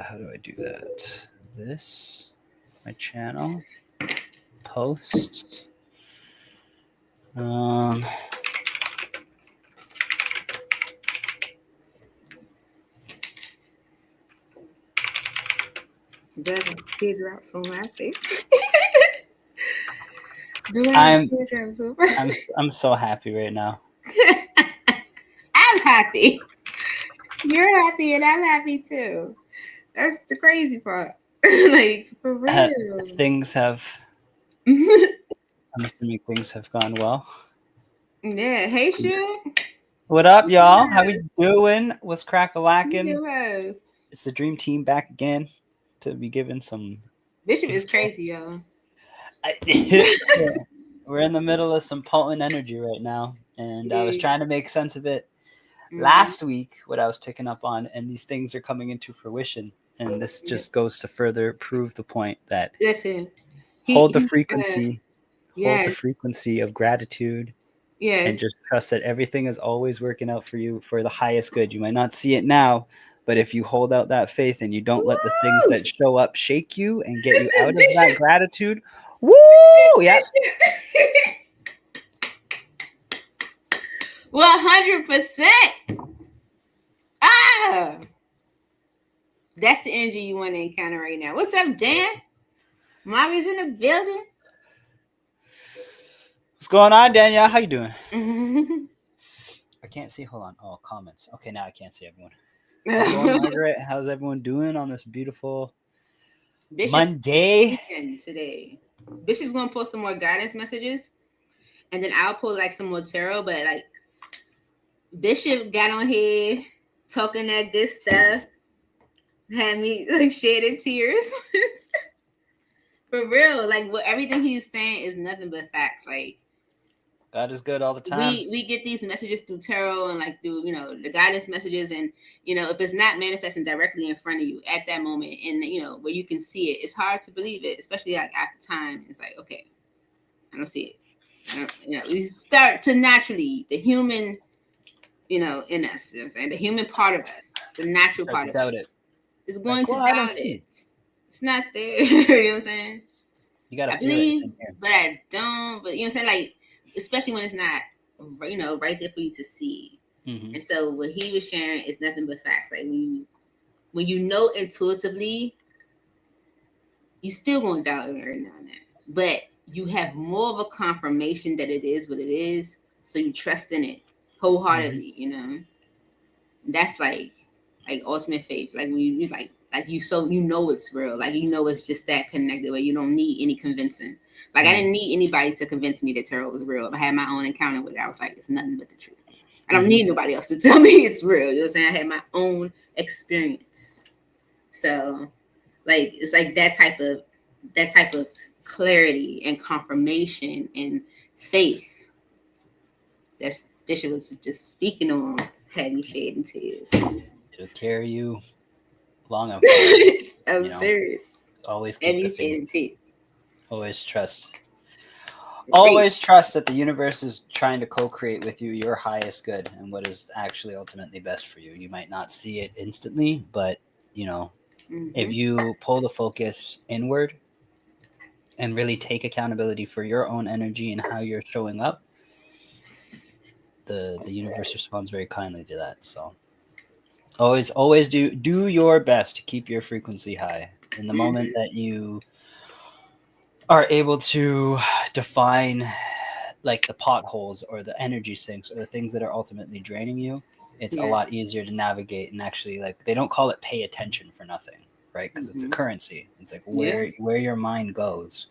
how do I do that? This, my channel, posts. Doesn't teardrops on my face. Do I have teardrops on my I'm so happy right now. I'm happy. You're happy and I'm happy too. That's the crazy part. Like, for real. Things have I'm assuming things have gone well. Yeah. Hey, Shoot. What up, y'all? How we doing? What's crack-a-lackin'? Yes. It's the dream team back again to be given some. Bishop is crazy, y'all. We're in the middle of some potent energy right now, and I was trying to make sense of it last week, what I was picking up on, and these things are coming into fruition, and this just goes to further prove the point that hold the frequency of gratitude, and just trust that everything is always working out for you for the highest good. You might not see it now, but if you hold out that faith and you don't let the things that show up shake you and get you out of that gratitude, woo! Yeah. 100%. That's the energy you want to encounter right now. What's up, Dan? Mommy's in the building. What's going on, Danielle? How you doing? I can't see. Hold on. Oh, comments. Okay, now I can't see everyone. How's it going, Margaret? How's everyone doing on this beautiful Monday? Today, Bishop's gonna post some more guidance messages, and then I'll post like some more tarot. But like, Bishop got on here talking that good stuff, had me like shedding tears. For real, like everything he's saying is nothing but facts. Like, God is good all the time. We get these messages through tarot and like through the guidance messages, and if it's not manifesting directly in front of you at that moment, and where you can see it, it's hard to believe it, especially like at the time. It's like, okay, I don't see it. We start to naturally, the human, in us, you know what I'm saying, the human part of us, the natural part of us, is going to doubt it. It's not there. You know what I'm saying? You gotta feel it, but I don't. But you know what I'm saying, like, especially when it's not, right there for you to see. Mm-hmm. And so what he was sharing is nothing but facts. Like when you know intuitively, you still gonna doubt it every now and then, but you have more of a confirmation that it is what it is, so you trust in it wholeheartedly. Mm-hmm. That's like ultimate faith. Like when you like you, so it's real. Like it's just that connected where you don't need any convincing. Like I didn't need anybody to convince me that tarot was real. I had my own encounter with it. I was like, it's nothing but the truth. I don't need nobody else to tell me it's real. You know what I'm saying? I had my own experience. So like it's like that type of clarity and confirmation and faith that's Bishop was just speaking on, had me shedding tears. It'll carry you long enough. I'm serious. Always keep the faith. Always trust. Great. Always trust that the universe is trying to co-create with you your highest good and what is actually ultimately best for you. You might not see it instantly, but if you pull the focus inward and really take accountability for your own energy and how you're showing up, the universe responds very kindly to that. So always do your best to keep your frequency high. In the moment that you are able to define like the potholes or the energy sinks or the things that are ultimately draining you, it's a lot easier to navigate. And actually, like, they don't call it pay attention for nothing, right? Because it's a currency. It's like where your mind goes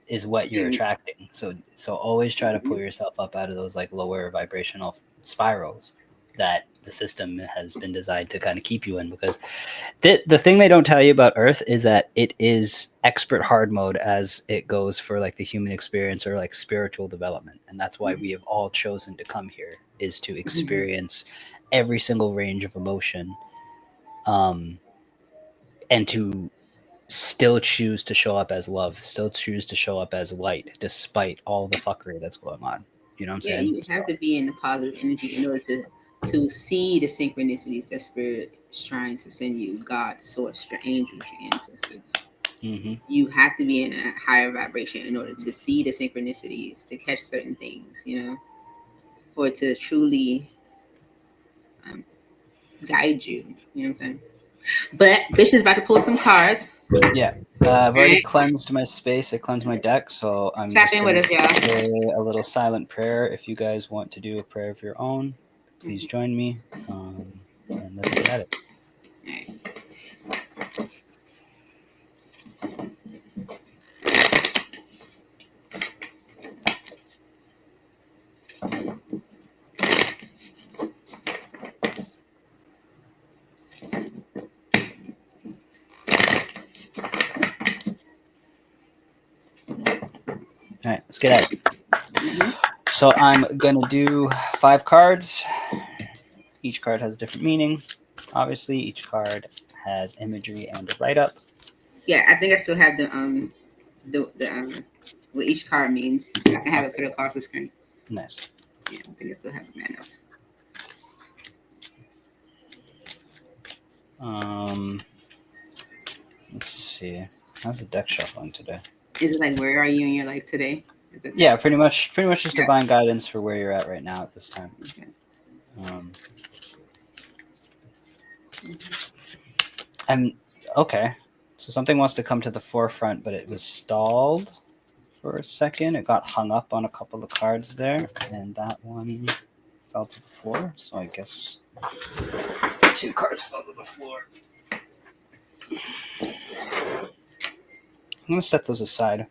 is what you're attracting. So always try to pull yourself up out of those like lower vibrational spirals that the system has been designed to kind of keep you in, because the thing they don't tell you about Earth is that it is expert hard mode as it goes for like the human experience or like spiritual development. And that's why we have all chosen to come here, is to experience every single range of emotion, and to still choose to show up as love, still choose to show up as light, despite all the fuckery that's going on. You know what I'm saying? You have to be in the positive energy in order to to see the synchronicities that Spirit is trying to send you, God, source, your angels, your ancestors. You have to be in a higher vibration in order to see the synchronicities, to catch certain things, for it to truly guide you. You know what I'm saying? But Bishop's about to pull some cards. Yeah. I've already cleansed my space. I cleansed my deck, so I'm Tap just in going with us, y'all. to say a little silent prayer. If you guys want to do a prayer of your own, please join me. And let's get at it. All right. All right, let's get at it. So I'm going to do 5 cards. Each card has a different meaning. Obviously, each card has imagery and a write-up. Yeah, I think I still have the what each card means. So I can have it put across the screen. Nice. Yeah, I think I still have the manuals. Let's see. How's the deck shuffling today? Is it like, where are you in your life today? Is it Yeah, pretty much just divine guidance for where you're at right now at this time. Okay. I'm okay. So something wants to come to the forefront, but it was stalled for a second. It got hung up on a couple of cards there, and that one fell to the floor. So I guess 2 cards fell to the floor. I'm going to set those aside.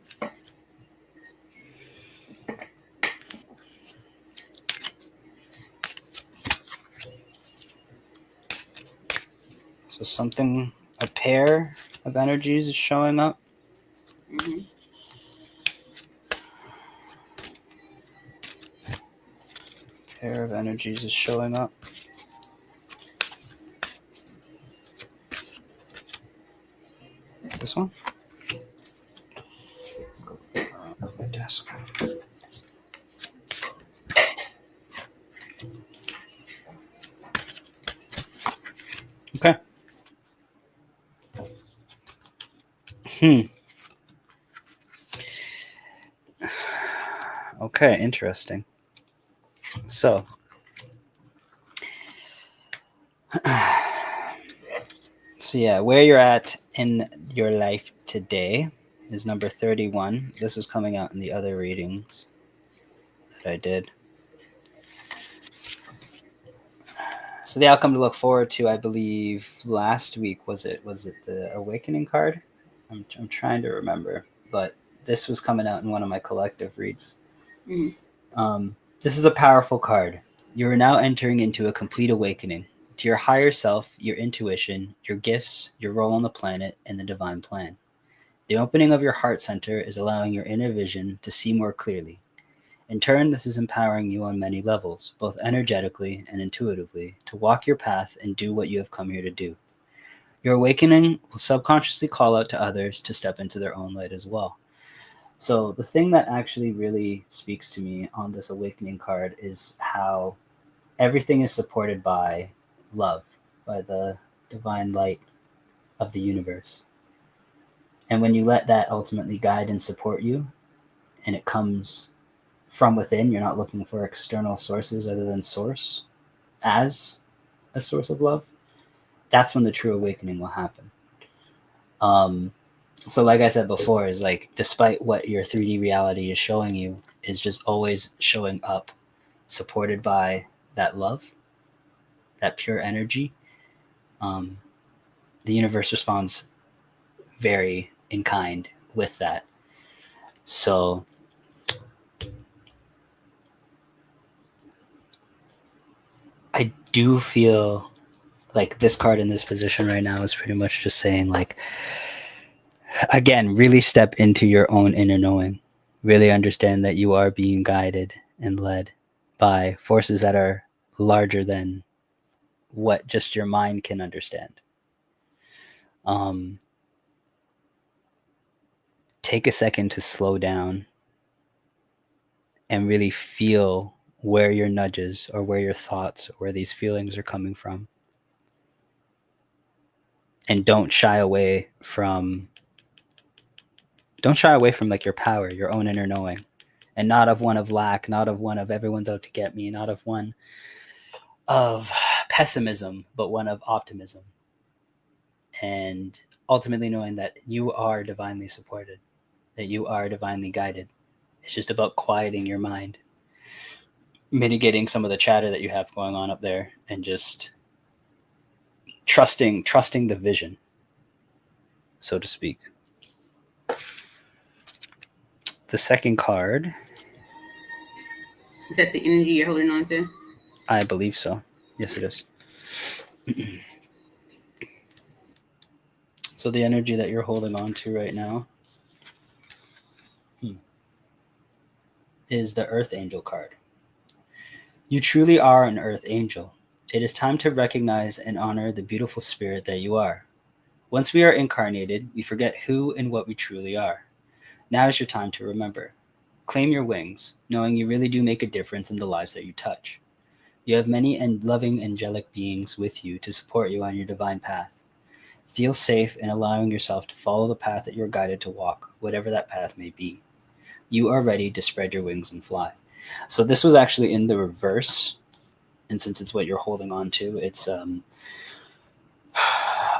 So something, a pair of energies is showing up. Pair of energies is showing up. This one? Around my desk. Okay. Okay, interesting. So, yeah, where you're at in your life today is number 31. This was coming out in the other readings that I did. So the outcome to look forward to, I believe, last week was it the Awakening card? I'm trying to remember, but this was coming out in one of my collective reads. This is a powerful card. You are now entering into a complete awakening to your higher self, your intuition, your gifts, your role on the planet, and the divine plan. The opening of your heart center is allowing your inner vision to see more clearly. In turn, this is empowering you on many levels, both energetically and intuitively, to walk your path and do what you have come here to do. Your awakening will subconsciously call out to others to step into their own light as well. So the thing that actually really speaks to me on this awakening card is how everything is supported by love, by the divine light of the universe. And when you let that ultimately guide and support you, and it comes from within, you're not looking for external sources other than source as a source of love, that's when the true awakening will happen. So like I said before, is like, despite what your 3D reality is showing you, is just always showing up supported by that love, that pure energy. The universe responds very in kind with that. So I do feel like this card in this position right now is pretty much just saying, like, again, really step into your own inner knowing. Really understand that you are being guided and led by forces that are larger than what just your mind can understand. Take a second to slow down and really feel where your nudges or where your thoughts or where these feelings are coming from. And don't shy away from like your power, your own inner knowing. And not of one of lack, not of one of everyone's out to get me, not of one of pessimism, but one of optimism. And ultimately knowing that you are divinely supported, that you are divinely guided. It's just about quieting your mind, mitigating some of the chatter that you have going on up there, and just trusting the vision, so to speak. The second card, is that the energy you're holding on to? I believe so. Yes, it is. So the energy that you're holding on to right now is the Earth Angel card. You truly are an Earth Angel. It is time to recognize and honor the beautiful spirit that you are. Once we are incarnated, we forget who and what we truly are. Now is your time to remember. Claim your wings, knowing you really do make a difference in the lives that you touch. You have many and loving angelic beings with you to support you on your divine path. Feel safe in allowing yourself to follow the path that you're guided to walk, whatever that path may be. You are ready to spread your wings and fly. So this was actually in the reverse, and since it's what you're holding on to, it's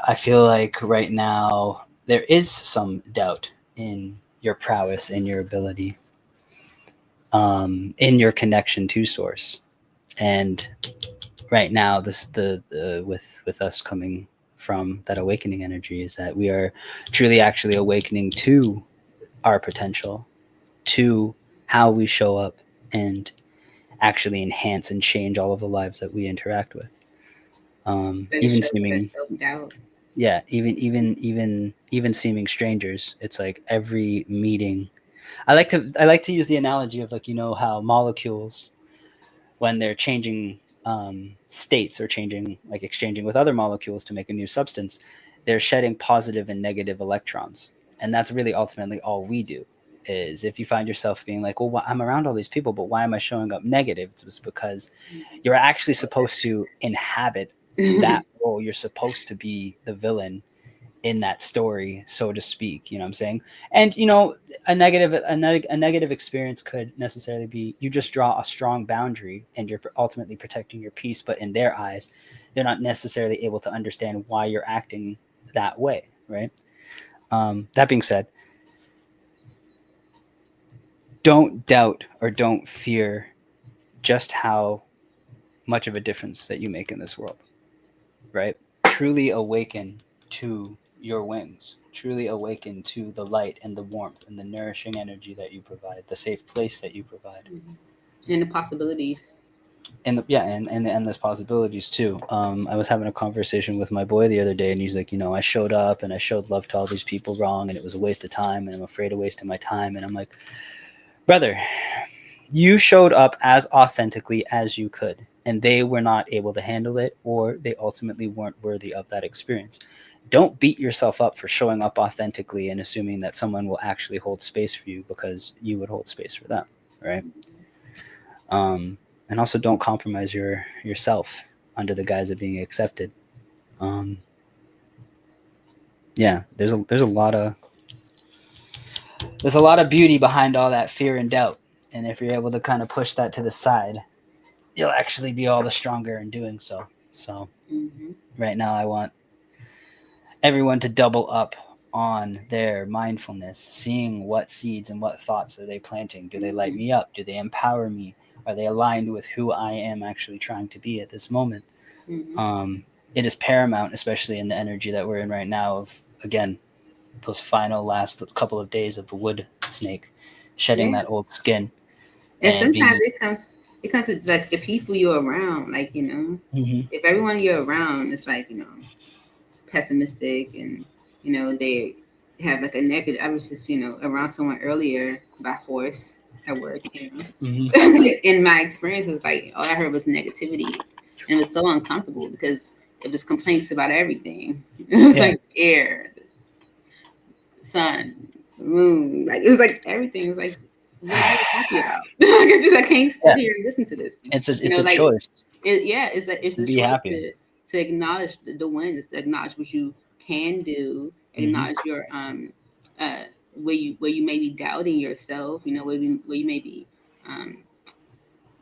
I feel like right now there is some doubt in your prowess, in your ability, in your connection to source. And right now, the with us coming from that awakening energy is that we are truly actually awakening to our potential, to how we show up and actually enhance and change all of the lives that we interact with. Even seeming self-doubt. Yeah, even seeming strangers. It's like every meeting. I like to use the analogy of, like, how molecules, when they're changing states or changing, like exchanging with other molecules to make a new substance, they're shedding positive and negative electrons. And that's really ultimately all we do. Is if you find yourself being like, well, I'm around all these people, but why am I showing up negative? It's because you're actually supposed to inhabit that role. You're supposed to be the villain in that story, so to speak. You know what I'm saying? And a negative experience could necessarily be you just draw a strong boundary and you're ultimately protecting your peace, but in their eyes, they're not necessarily able to understand why you're acting that way, right? That being said, don't doubt or don't fear just how much of a difference that you make in this world, right? Truly awaken to your wings, truly awaken to the light and the warmth and the nourishing energy that you provide, the safe place that you provide, and the possibilities. And and the endless possibilities too. I was having a conversation with my boy the other day, and he's like, I showed up and I showed love to all these people wrong, and it was a waste of time, and I'm afraid of wasting my time. And I'm like, brother, you showed up as authentically as you could, and they were not able to handle it, or they ultimately weren't worthy of that experience. Don't beat yourself up for showing up authentically and assuming that someone will actually hold space for you because you would hold space for them, right? And also don't compromise yourself under the guise of being accepted. Um, yeah, there's a lot of beauty behind all that fear and doubt, and if you're able to kind of push that to the side, you'll actually be all the stronger in doing so. So right now, I want everyone to double up on their mindfulness, seeing what seeds and what thoughts are they planting. Do they light me up? Do they empower me? Are they aligned with who I am actually trying to be at this moment? It is paramount, especially in the energy that we're in right now, of, again, those final last couple of days of the wood snake shedding that old skin. And sometimes it comes to like the people you're around, like, if everyone you're around is like, pessimistic and, they have like a negative. I was just, around someone earlier by force at work, in my experience, it was like all I heard was negativity, and it was so uncomfortable because it was complaints about everything. It was like air, sun, moon, like it was like everything. It was like what are you happy about? I can't sit here and listen to this. It's a like, choice. It's a Be choice happy. to acknowledge the wins, to acknowledge what you can do, acknowledge your where you may be doubting yourself, where you may be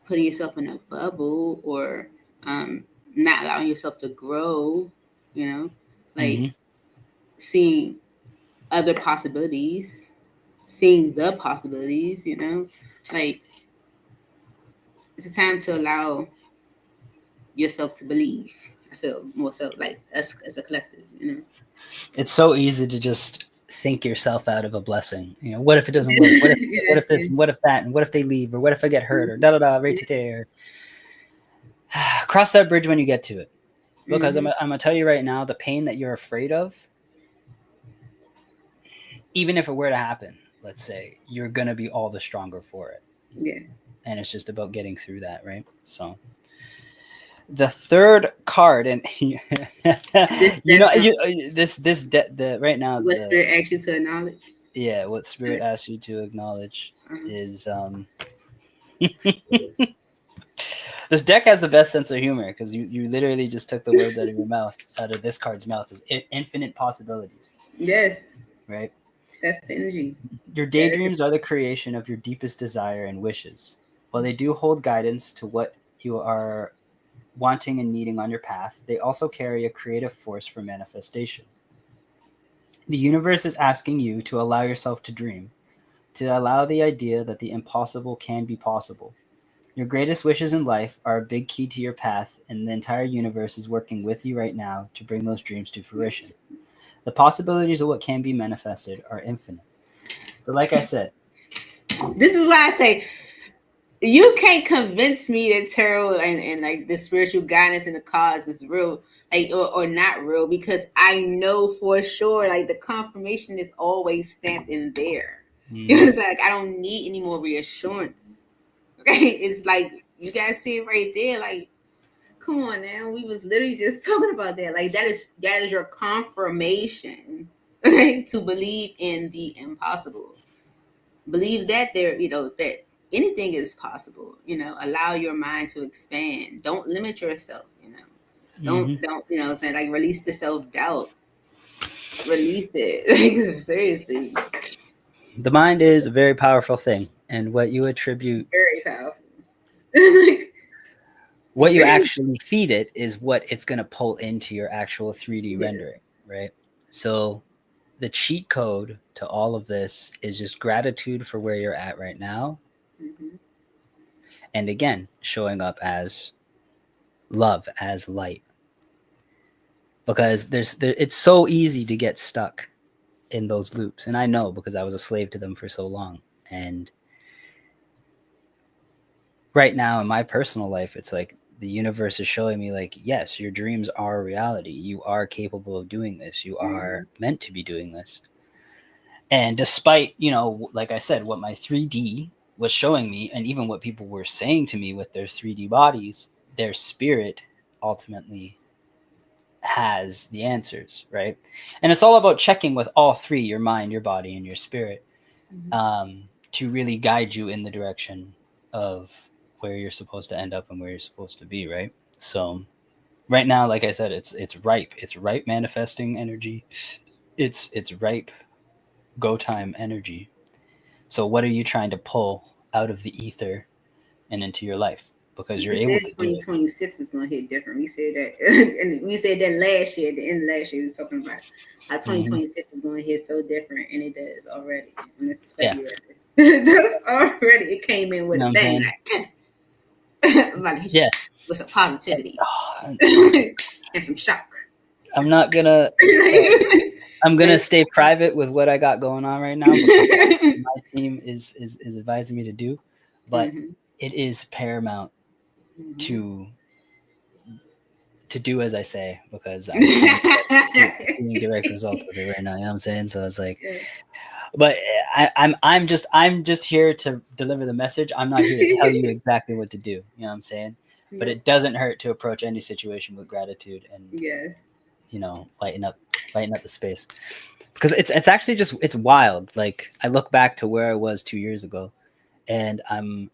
putting yourself in a bubble, or not allowing yourself to grow, like seeing other possibilities, seeing the possibilities, like it's a time to allow yourself to believe. I feel more so like us as a collective, It's so easy to just think yourself out of a blessing. What if it doesn't work? What if this? And what if that? And what if they leave? Or what if I get hurt? Or da da da. Or cross that bridge when you get to it. Because I'm gonna tell you right now, the pain that you're afraid of, even if it were to happen, let's say, you're gonna be all the stronger for it. Yeah. And it's just about getting through that, right? So the third card, and right now, what spirit asks you to acknowledge. Yeah, what spirit asks you to acknowledge is this deck has the best sense of humor, because you literally just took the words out of your mouth, out of this card's mouth, is infinite possibilities. Yes. Right? That's the energy. Your daydreams are the creation of your deepest desire and wishes. While they do hold guidance to what you are wanting and needing on your path, they also carry a creative force for manifestation. The universe is asking you to allow yourself to dream, to allow the idea that the impossible can be possible. Your greatest wishes in life are a big key to your path, and the entire universe is working with you right now to bring those dreams to fruition. The possibilities of what can be manifested are infinite. So like I said, this is why I say, you can't convince me that tarot and like the spiritual guidance and the cause is real, like or not real, because I know for sure, like the confirmation is always stamped in there. It's like I don't need any more reassurance. Okay, it's like you guys see it right there. Like, come on now, we was literally just talking about that. Like that is your confirmation, okay, to believe in the impossible. Believe that that anything is possible. Allow your mind to expand. Don't limit yourself. Don't saying, like, release the self-doubt. Release it. Like, seriously. The mind is a very powerful thing, and what you attribute, very powerful. What you actually feed it is what it's going to pull into your actual 3D rendering, right? So the cheat code to all of this is just gratitude for where you're at right now. And again, showing up as love, as light. Because it's so easy to get stuck in those loops. And I know, because I was a slave to them for so long. And right now in my personal life, it's like the universe is showing me, like, yes, your dreams are a reality. You are capable of doing this. You are meant to be doing this. And despite, like I said, what my 3D was showing me, and even what people were saying to me with their 3D bodies, their spirit ultimately has the answers, right? And it's all about checking with all three, your mind, your body, and your spirit, to really guide you in the direction of where you're supposed to end up and where you're supposed to be, right? So right now, like I said, it's ripe. It's ripe manifesting energy. It's ripe go time energy. So what are you trying to pull out of the ether and into your life? Because you're able to 2026 is going to hit different. We said that, and we said that last year. At the end of last year, we were talking about how 2026 is going to hit so different, and it does already. And this is February. It does already. It came in with a bang. I'm about to hit you with some positivity and some shock. I'm not gonna. I'm gonna stay private with what I got going on right now, because my team is advising me to do, but it is paramount to do as I say, because I'm seeing direct results with it right now. You know what I'm saying? So it's like, but I'm just here to deliver the message. I'm not here to tell you exactly what to do. You know what I'm saying? But it doesn't hurt to approach any situation with gratitude and lighten up the space, because it's actually just, it's wild. Like, I look back to where I was 2 years ago, and I'm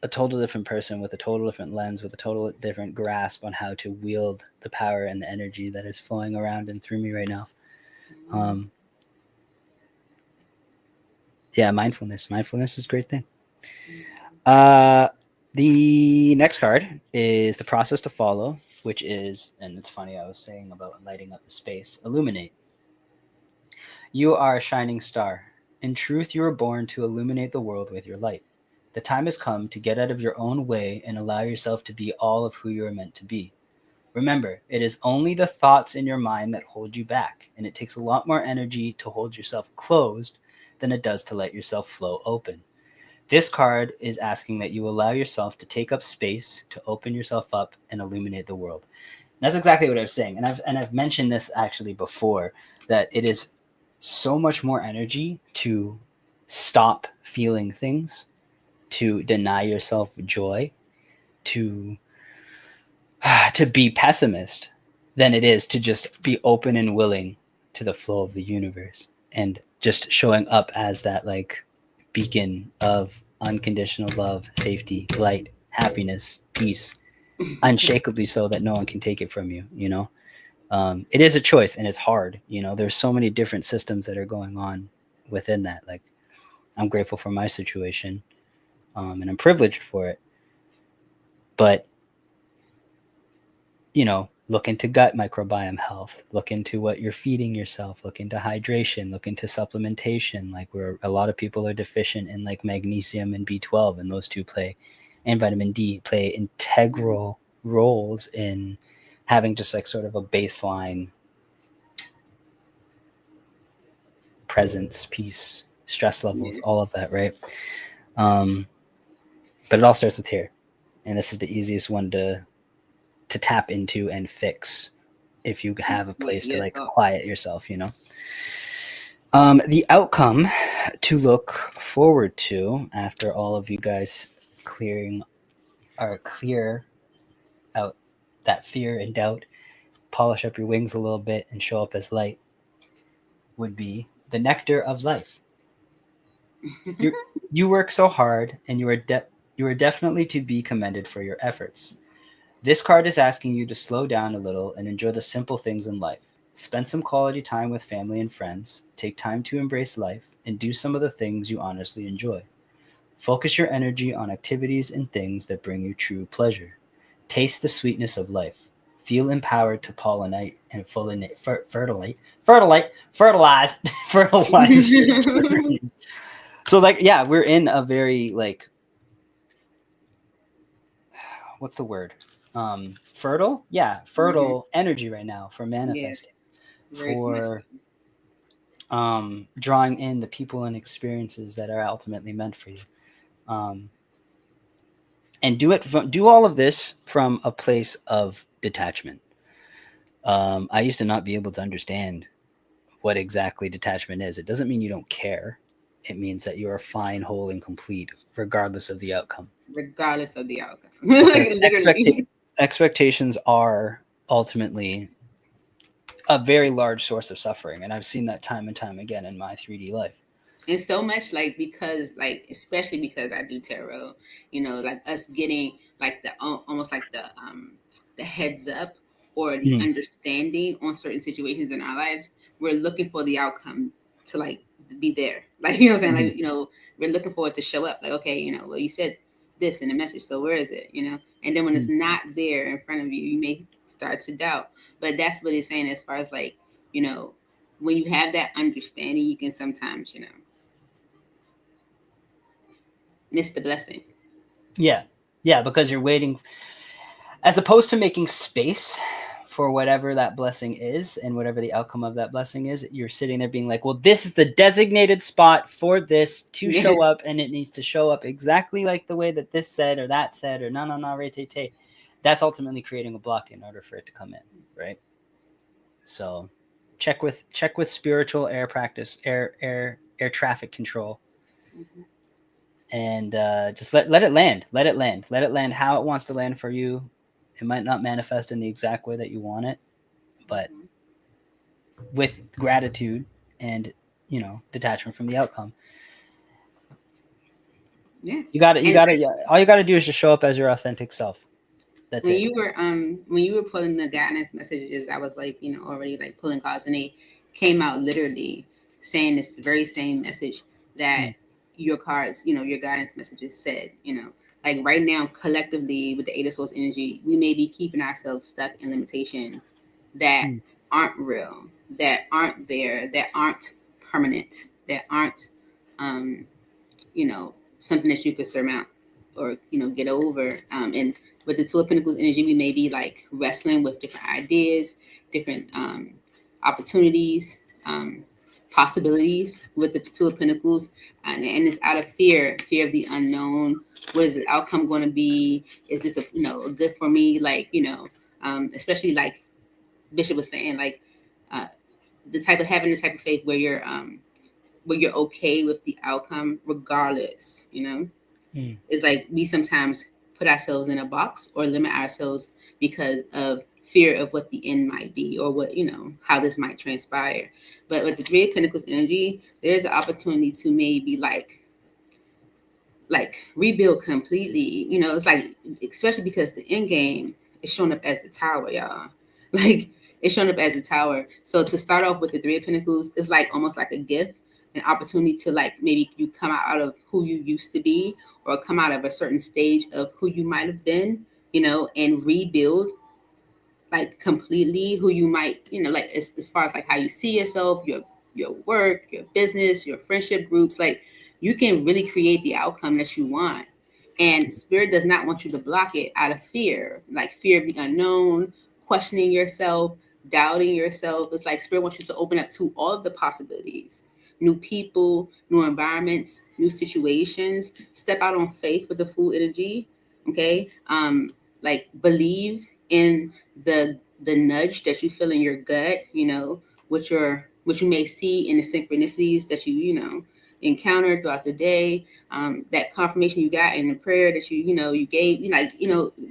a total different person with a total different lens, with a total different grasp on how to wield the power and the energy that is flowing around and through me right now. Yeah, mindfulness. Mindfulness is a great thing. The next card is the process to follow, which is, and it's funny, I was saying about lighting up the space, illuminate. You are a shining star. In truth, you were born to illuminate the world with your light. The time has come to get out of your own way and allow yourself to be all of who you are meant to be. Remember, it is only the thoughts in your mind that hold you back, and it takes a lot more energy to hold yourself closed than it does to let yourself flow open. This card is asking that you allow yourself to take up space, to open yourself up, and illuminate the world. And that's exactly what I was saying, and I've mentioned this actually before, that it is so much more energy to stop feeling things, to deny yourself joy, to to be pessimist, than it is to just be open and willing to the flow of the universe and just showing up as that like beacon of unconditional love, safety, light, happiness, peace, unshakably so that no one can take it from you, you know? It is a choice and it's hard, you know? There's so many different systems that are going on within that. Like, I'm grateful for my situation, and I'm privileged for it. But, you know, look into gut microbiome health, look into what you're feeding yourself, look into hydration, look into supplementation. Like, where a lot of people are deficient in like magnesium and B12, and those two play, and vitamin D play integral roles in having just like sort of a baseline presence, peace, stress levels, all of that, right? But it all starts with here, and this is the easiest one to tap into and fix if you have a place to like quiet yourself, you know. The outcome to look forward to after all of you guys clear out that fear and doubt, polish up your wings a little bit, and show up as light would be the nectar of life. You work so hard, and you are definitely to be commended for your efforts. This card is asking you to slow down a little and enjoy the simple things in life. Spend some quality time with family and friends, take time to embrace life, and do some of the things you honestly enjoy. Focus your energy on activities and things that bring you true pleasure. Taste the sweetness of life. Feel empowered to pollinate and fertilize, fertilize your dreams. So, like, yeah, we're in a very like, what's the word? Fertile? Yeah, fertile energy right now for manifesting, for drawing in the people and experiences that are ultimately meant for you. And do all of this from a place of detachment. I used to not be able to understand what exactly detachment is. It doesn't mean you don't care. It means that you are fine, whole, and complete, regardless of the outcome. Regardless of the outcome. Like, literally. Expectations are ultimately a very large source of suffering, and I've seen that time and time again in my 3D life. And so much, like, because, like, especially because I do tarot, you know, like us getting like the almost like the heads up or the understanding on certain situations in our lives. We're looking for the outcome to like be there, like, you know what I'm saying, like, you know, we're looking for it to show up, like, okay, you know, well, you said this in the message, so where is it, you know? And then when it's not there in front of you, you may start to doubt. But that's what it's saying, as far as like, you know, when you have that understanding, you can sometimes, you know, miss the blessing. Yeah, because you're waiting, as opposed to making space for whatever that blessing is and whatever the outcome of that blessing is. You're sitting there being like, well, this is the designated spot for this to show up, and it needs to show up exactly like the way that this said or that said, or no, re-te-te. That's ultimately creating a block in order for it to come in, right? So check with spiritual air practice, air traffic control, and just let it land. Let it land how it wants to land for you. It might not manifest in the exact way that you want it, but with gratitude and, you know, detachment from the outcome, Yeah. You got to And all you got to do is just show up as your authentic self. That's when it. you were pulling the guidance messages, I was like, already like pulling cards, and they came out literally saying this very same message that your cards, your guidance messages said, like right now, collectively with the Eight of Swords energy, we may be keeping ourselves stuck in limitations that aren't real, that aren't there, that aren't permanent, that aren't, um, something that you could surmount or get over. And with the Two of Pentacles energy, we may be like wrestling with different ideas, different opportunities, possibilities with the Two of Pentacles, and it's out of fear of the unknown. What is the outcome going to be? Is this a good for me? Like especially like Bishop was saying, like the type of having the type of faith where you're okay with the outcome regardless. It's like we sometimes put ourselves in a box or limit ourselves because of fear of what the end might be, or what how this might transpire. But with the Three of Pentacles energy, there's an opportunity to maybe like rebuild completely. It's like, especially because the end game is showing up as the Tower, y'all. Like, it's showing up as the Tower. So to start off with the Three of Pentacles is like almost like a gift, an opportunity to like maybe you come out of who you used to be, or come out of a certain stage of who you might have been, and rebuild like completely who you might, like as far as like how you see yourself, your work, your business, your friendship groups. Like, you can really create the outcome that you want. And Spirit does not want you to block it out of fear, like fear of the unknown, questioning yourself, doubting yourself. It's like Spirit wants you to open up to all of the possibilities, new people, new environments, new situations. Step out on faith with the Fool energy. Okay. Like believe in the nudge that you feel in your gut, what you may see in the synchronicities that you encountered throughout the day, that confirmation you got in the prayer that you gave,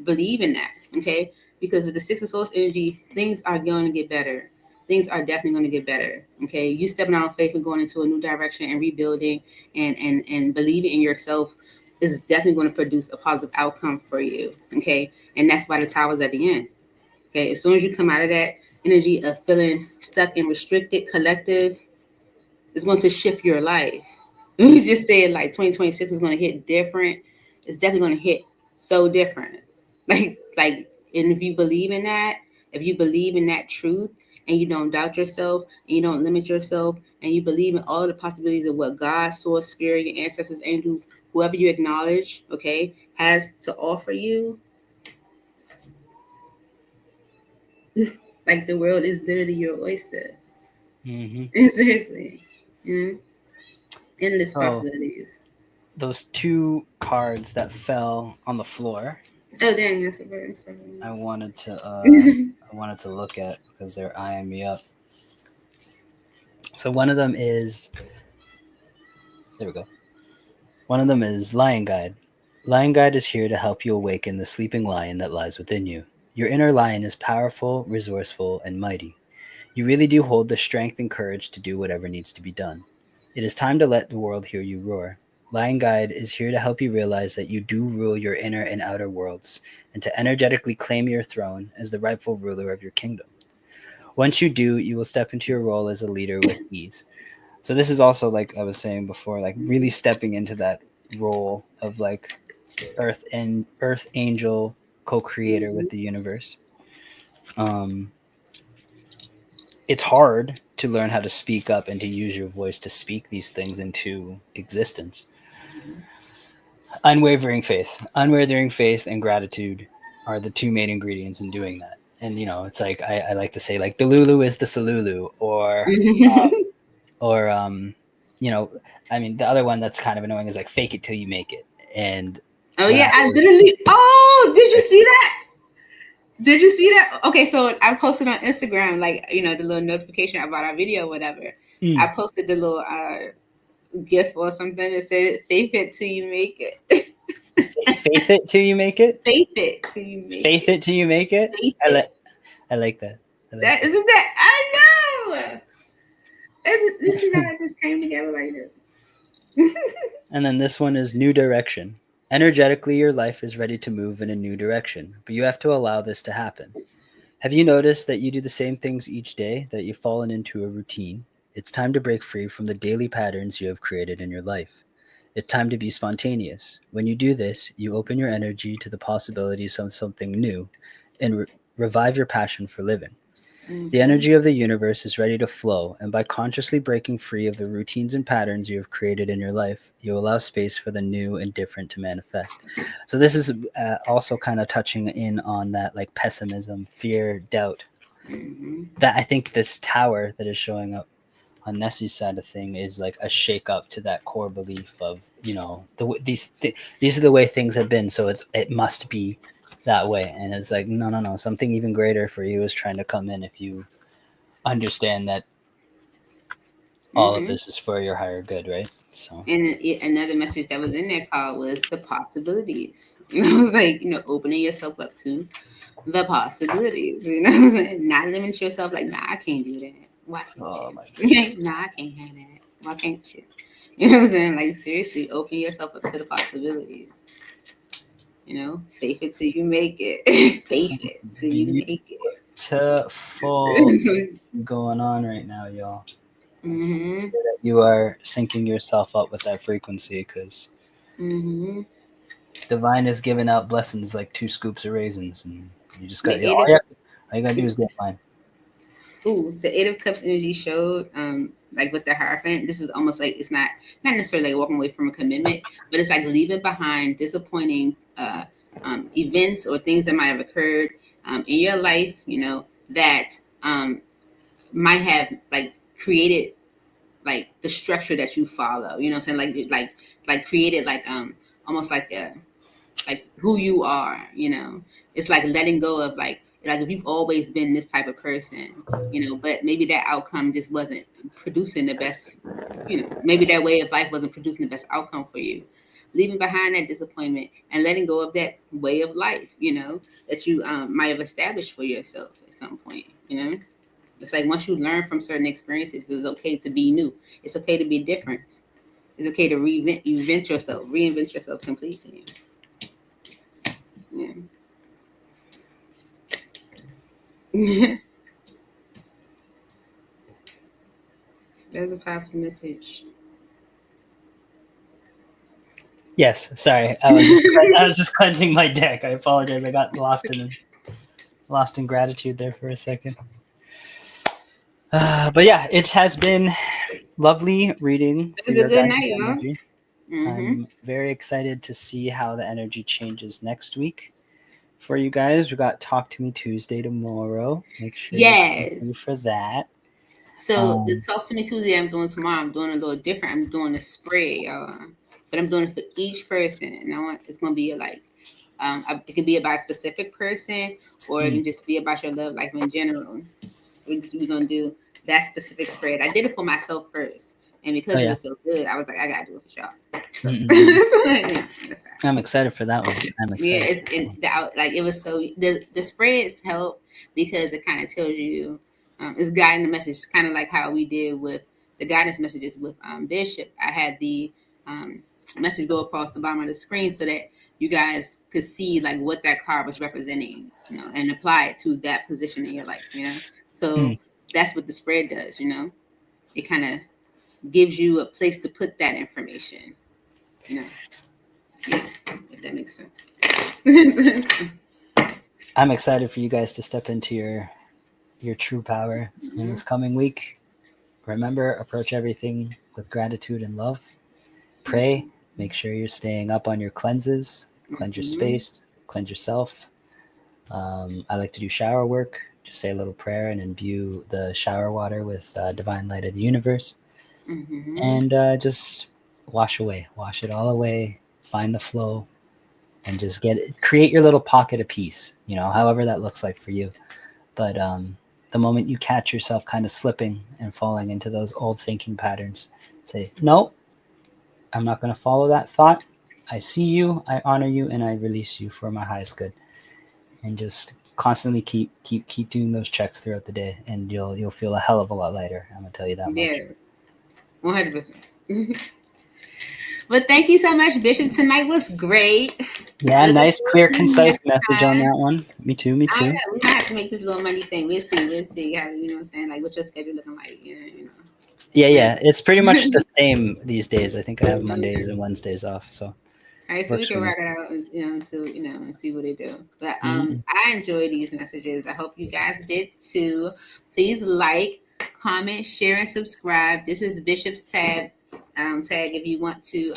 believe in that. Okay. Because with the Six of Swords energy, things are going to get better. Things are definitely going to get better. Okay. You stepping out on faith and going into a new direction and rebuilding and believing in yourself is definitely going to produce a positive outcome for you. Okay. And that's why the Tower's at the end. Okay. As soon as you come out of that energy of feeling stuck and restricted, collective, it's going to shift your life. We just said like 2026 is going to hit different. It's definitely going to hit so different. And if you believe in that, if you believe in that truth, and you don't doubt yourself, and you don't limit yourself, and you believe in all the possibilities of what God, source, spirit, your ancestors, angels, whoever you acknowledge, okay, has to offer you, like the world is literally your oyster. Seriously. Endless possibilities. Those two cards that fell on the floor. Oh dang, that's a word. I'm sorry. I wanted to look at because they're eyeing me up. So one of them is, there we go. One of them is Lion Guide. Lion Guide is here to help you awaken the sleeping lion that lies within you. Your inner lion is powerful, resourceful, and mighty. You really do hold the strength and courage to do whatever needs to be done. It is time to let the world hear you roar. Lion Guide is here to help you realize that you do rule your inner and outer worlds, and to energetically claim your throne as the rightful ruler of your kingdom. Once you do, you will step into your role as a leader with ease. So this is also, like I was saying before, like really stepping into that role of like earth angel, co-creator with the universe. Um, it's hard to learn how to speak up and to use your voice to speak these things into existence. Unwavering faith and gratitude are the two main ingredients in doing that. And it's like I like to say, like, Delulu is the Salulu, or I mean, the other one that's kind of annoying is like fake it till you make it. And oh yeah, I literally. Oh, did you see that? Did you see that? Okay, so I posted on Instagram, like, the little notification about our video, or whatever. I posted the little GIF or something that said "Faith it till you make it." Faith it till you make it. Faith it till you make Faith it. it till you make it. I like that. That isn't that. I know. And this is how it just came together like this. And then this one is new direction. Energetically, your life is ready to move in a new direction, but you have to allow this to happen. Have you noticed that you do the same things each day, that you've fallen into a routine? It's time to break free from the daily patterns you have created in your life. It's time to be spontaneous. When you do this, you open your energy to the possibilities of something new and revive your passion for living. The Mm-hmm. energy of the universe is ready to flow, and by consciously breaking free of the routines and patterns you have created in your life, you allow space for the new and different to manifest. So, this is also kind of touching in on that like pessimism, fear, doubt. Mm-hmm. That I think this tower that is showing up on Nessie's side of thing is like a shake up to that core belief of, these are the way things have been, so it must be that way. And it's like, no, something even greater for you is trying to come in if you understand that all of Mm-hmm. this is for your higher good, right? So, And another message that was in that call was the possibilities. I was like, opening yourself up to the possibilities. What I'm saying? Not limiting yourself like, nah, I can't do that. Why can't oh my you? goodness. Nah, I can't have that. Why can't you? You know what I'm saying? Like, seriously, open yourself up to the possibilities. Faith it till you make it. Faith it till you make it. Beautiful going on right now, y'all. It's Mm-hmm. that you are syncing yourself up with that frequency because Mm-hmm. divine is giving out blessings like 2 scoops of raisins, and you just The got eight of all you gotta do is get mine. Ooh, the Eight of Cups energy showed, like with the Hierophant, this is almost like it's not necessarily like walking away from a commitment, but it's like leaving behind disappointing events or things that might have occurred in your life, that might have like created like the structure that you follow. You know what I'm saying? Like created almost like who you are. It's like letting go of like if you've always been this type of person, but maybe that outcome just wasn't producing the best, maybe that way of life wasn't producing the best outcome for you. Leaving behind that disappointment and letting go of that way of life, that you might have established for yourself at some point. It's like once you learn from certain experiences, it's okay to be new. It's okay to be different. It's okay to reinvent yourself completely. Yeah. That's a powerful message. Yes, sorry, I was just cleansing my deck. I apologize. I got lost in gratitude there for a second. But yeah, it has been lovely reading It for was a your good guys' night, y'all. energy. Mm-hmm. I'm very excited to see how the energy changes next week for you guys. We got Talk to Me Tuesday tomorrow. Make sure you come Yes. through for that. So the Um, Talk to Me Tuesday I'm doing tomorrow, I'm doing a little different. I'm doing a spread, y'all. But I'm doing it for each person. And it's gonna be like it can be about a specific person or it can just be about your love life in general. We're gonna do that specific spread. I did it for myself first. And oh because it yeah, was so good, I was like, I gotta do it for y'all. So mm-mm. yeah, that's how. I'm excited for that one. I'm Yeah, excited. it's like it was so the spreads help because it kind of tells you it's guiding the message, kind of like how we did with the guidance messages with Bishop. I had the message go across the bottom of the screen so that you guys could see like what that card was representing, and apply it to that position in your life. So Mm. that's what the spread does. It kind of gives you a place to put that information. You know, yeah, if that makes sense. I'm excited for you guys to step into your true power in this coming week. Remember, approach everything with gratitude and love. Pray. Make sure you're staying up on your cleanses. Cleanse your Mm-hmm. space. Cleanse yourself. I like to do shower work. Just say a little prayer and imbue the shower water with divine light of the universe, Mm-hmm. and just wash it all away. Find the flow, and just create your little pocket of peace. However that looks like for you. But the moment you catch yourself kind of slipping and falling into those old thinking patterns, say, no, I'm not going to follow that thought. I see you, I honor you, and I release you for my highest good. And just constantly keep doing those checks throughout the day, and you'll feel a hell of a lot lighter. I'm gonna tell you that much. Yes, 100%. But thank you so much, Bishop. Tonight was great. Yeah, Looking nice, forward clear, to you concise next message on time. that one. Me too. Me I don't too. know. We might have to make this little money thing. We'll see. We'll see how, you know what I'm saying? Like, what your schedule looking like. You know. Yeah. It's pretty much the same these days. I think I have Mondays and Wednesdays off, so All right, so we works can for me. rock it out, and see what they do. But Mhm. I enjoy these messages. I hope you guys did too. Please like, comment, share, and subscribe. This is Bishop's tag. Tag if you want to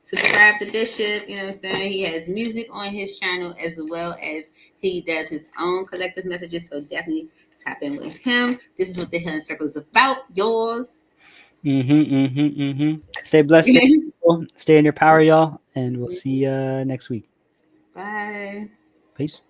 subscribe to Bishop. You know what I'm saying? He has music on his channel as well as he does his own collective messages. So definitely tap in with him. This is what the Healing Circle is about. Yours. Stay blessed. Stay cool, stay in your power, y'all, and we'll see you next week. Bye. Peace.